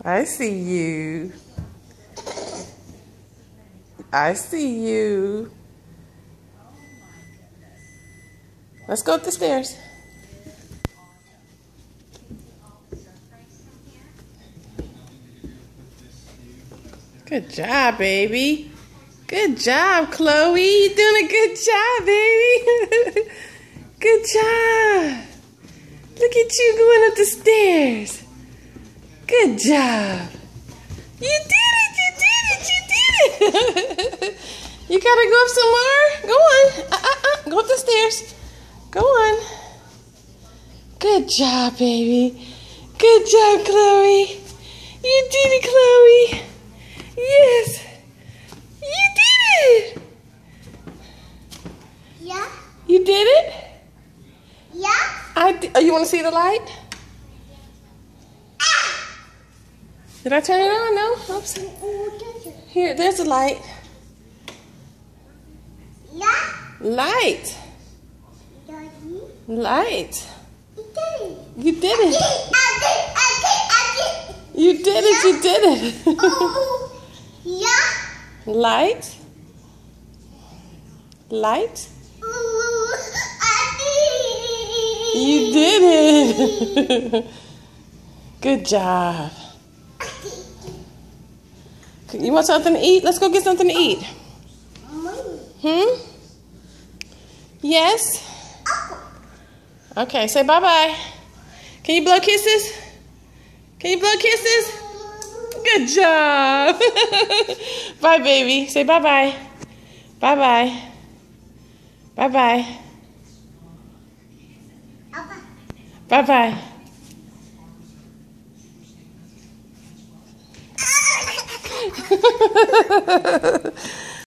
I see you. I see you. Let's go up the stairs. Good job, baby. Good job, Chloe. You're doing a good job, baby. Good job. Look at you going up the stairs. Good job. You did it. You did it. You did it. You gotta go up some more. Go on. Go up the stairs. Go on. Good job, baby. Good job, Chloe. You did it, Chloe. Yes. You did it. Yeah. You did it? Yeah. Oh, you want to see the light? Did I turn it on? No? Oops. Here, there's the light. Yeah. Light. Light. You did it. You did it. I did. You did it. You did it. Oh. Yeah. Light. Light. Ooh, I did. You did it. Good job. You want something to eat? Let's go get something to eat. Yes? Okay, say bye-bye. Can you blow kisses? Can you blow kisses? Good job. Bye, baby. Say bye-bye. Bye-bye. Bye-bye. Bye-bye.